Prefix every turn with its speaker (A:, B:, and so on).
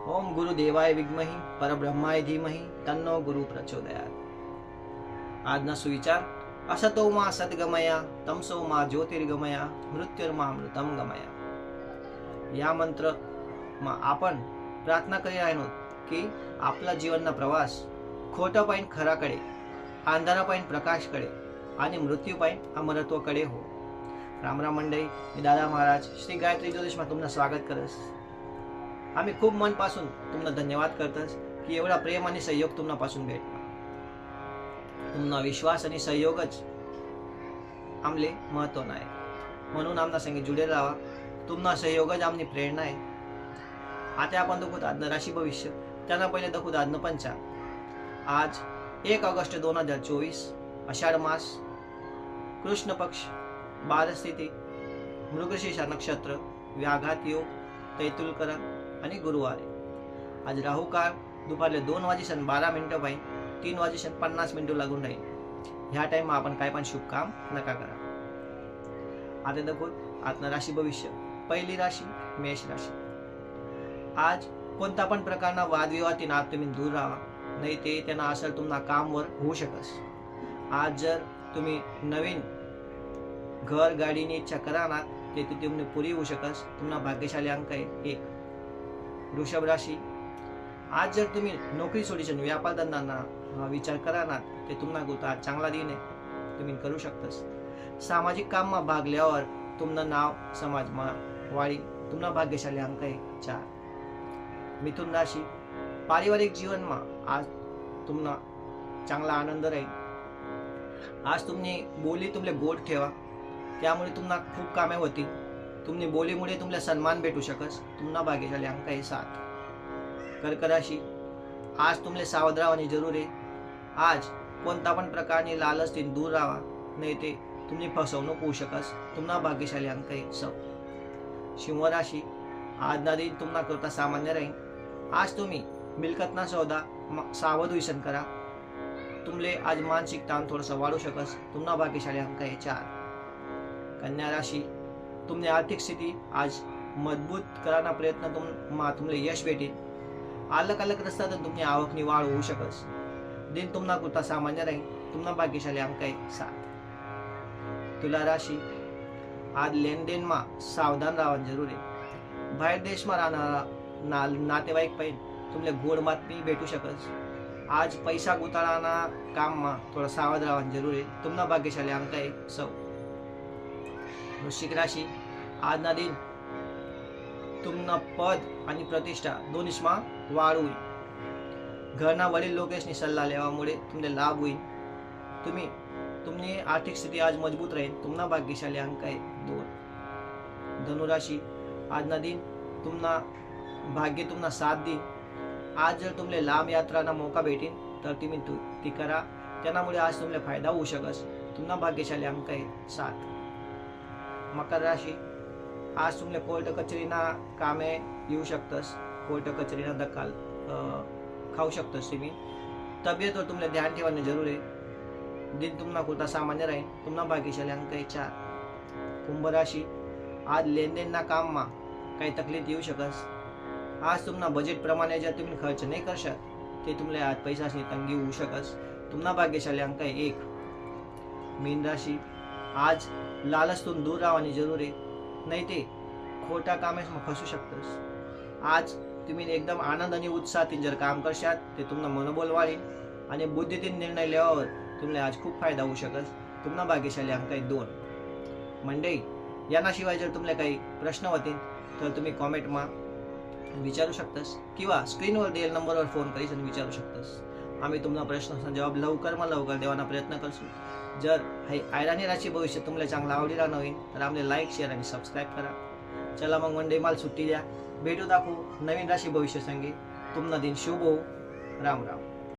A: ओम गुरुदेवाय विद्महि परब्रह्माय धीमहि तन्नो गुरु प्रचोदयात। આજના સુવિચાર असतो मा सद्गमया तमसो मा ज्योतिर्गमया मृत्युर्मामृतम गमया। या मंत्र માં आपण प्रार्थना કરી રહ્યા की आपला जीवनना प्रवास खोटा पाईन खराकडे, अंधारा पाईन प्रकाशकडे आणि मृत्यू पाईन अमरत्वकडे हो। राम राम मंडळी, मी दादा महाराज श्री गायत्री ज्योतिषમાં तुमचं स्वागत करस। आम्ही खूप मनपासून तुमना धन्यवाद करतस की एवढा प्रेम आणि सहयोग तुमनापासून भेटला। तुमना विश्वास आणि सहयोगच आमले महत्त्वना आहे, म्हणून आमना संगे जुडे राहा। तुमना सहयोगच आमनी प्रेरणा आहे। आता आपण दाखवत आजनं राशी भविष्य, त्यांना पहिले दाखवत आजनं पंचांग। आज 1 ऑगस्ट 2024 आषाढ मास, कृष्ण पक्ष, 12 तिथी, मृगशीर्ष नक्षत्र, व्याघात योग, तैतुलकरण आणि गुरुवार आहे। आज राहू काळ दुपारले 2:12 पाईन 3:50 लागून राहील। ह्या टाइम आपण काय पण शुभ काम नका करा। आता दाखवत आजनं राशी भविष्य। पहिली राशी मेष राशी। आज कोणता पण प्रकारना वादविवादातील आज तुम्ही दूर राहा, नाही ते त्यांना असर तुमना कामवर होऊ शकस। आज जर तुम्ही नवीन घर गाडीनी इच्छा कराना ते तुम्ही पुरी होऊ शकस। तुमना भाग्यशाली अंक आहे 1। वृषभ राशी। आज जर तुम्ही नोकरी सोडीशन व्यापार धंदा विचार कराना ते तुमना गोता चांगला दिन आहे, तुम्ही करू शकतस। सामाजिक काम में भाग लेवावर तुमना नाव समाज में वाढी। तुमना भाग्यशाली अंक आहे 4। मिथुन राशी। पारिवारिक जीवन में आज तुमना चांगला आनंद राहील। आज तुम्ही बोली तुमले गोड ठेवा, त्यामुळे तुमना खूप कामे होतील। तुम्ही बोलीमुळे तुमले सन्मान भेटू शकस। तुमना भाग्यशाली अंक आहे 7। कर्क राशी। आज तुमले सावध राहणे जरूर आहे। आज कोणता पण प्रकारनी लालच तीन दूर राहा, नाही ते तुम्ही फसवणूक होऊ शकस। तुमना भाग्यशाली अंक आहे 6। सिंह राशी। आज ना दिन तुमना करता सामान्य राहील। आज तुम्ही मिलकतना सौदा सावध होईसन करा, तुमले आज मानसिक ताण थोडंसं वाढू शकस। तुमना भाग्यशाली अंक आहे 4। कन्या राशी। तुमने आर्थिक स्थिती आज मजबूत कराना प्रयत्न तुमले यश भेटेल। अलग अलग रस्त्यातून तुमची आवकनी वाढ होऊ शकस। दिन तुमना करता सामान्य राहील। तुमना भाग्यशाली अंक आहे 7। तुला राशी। आज लेनदेन में सावधान राहणं जरूर आहे। बाहेर देश में राहणारा नातेवाईक पाहिजे तुमले गोड बातमी भेटू शकस। आज पैसा गुताळाना काम में थोड़ा सावध राहणं जरूर आहे। तुमना भाग्यशाली अंक आहे 6। वृश्चिक राशी। आज ना दिन तुमना पद आणि प्रतिष्ठा दोन्हीमा वाढ होईल। घरना वडील लोकेशनी सल्ला लेवामुळे तुमले लाभ होईल। तुमनी आर्थिक स्थिती आज मजबूत राहील। तुमना भाग्यशाली अंक आहे 2। धनुराशी। आज ना दिन तुमना भाग्य तुमना साथ देईल। आज जर तुमले लांब यात्राना मौका भेटेल तर तुम्ही ती करा, त्यामुळे आज तुमले फायदा होऊ शकस। तुमना भाग्यशाली अंक आहे 7। मकर राशी। आज तुमले कोर्ट कचेरीना कामे येऊ शकतस। कोर्ट कचेरीना धक्का खाऊ शकतस तुम्ही। तब्येतवर तुमले ध्यान ठेवणे जरूर आहे। दिन तुमना कुर्ता सामान्य राहील। तुमना भाग्यशाली अंक आहे 4। कुंभ राशी। आज लेनदेनना काम में काही तकलीफ येऊ शकस। आज तुमना बजेट प्रमाणे जर तुम्ही खर्च नाही करशात ते तुमले आज पैसाची तंगी होऊ शकस। तुमना भाग्यशाली अंक आहे 1। मीन राशी। आज लालचतून दूर राहणे जरूर आहे, नाही ते खोटा कामेस में फसू शकतस। आज तुम्ही एकदम आनंद आणि उत्साहात जर काम करशात ते तुमना मनोबल वाढेल आणि बुद्धीतीन निर्णय लेवावर तुमले आज खूप फायदा होऊ शकस। तुमना भाग्यशाली अंक आहे 2। मंडळी, याशिवाय जर तुमले काही प्रश्न होतील तर तुम्ही कॉमेंट में विचारू शकतस किंवा स्क्रीनवर दिलेल्या नंबरवर फोन करीस आणि विचारू शकतस। आम्ही तुमना प्रश्नाचा जवाब लवकर देवाना प्रयत्न करसू। जर हे आयराणी राशी भविष्य तुमले चांगला आवडीला नवीन तर आमले लाईक शेअर आणि सबस्क्राईब करा। चला मग मंडळी, मला सुट्टी द्या, भेटू दाखवू नवीन राशी भविष्य संगे। तुमना दिन शुभ हो। राम राम।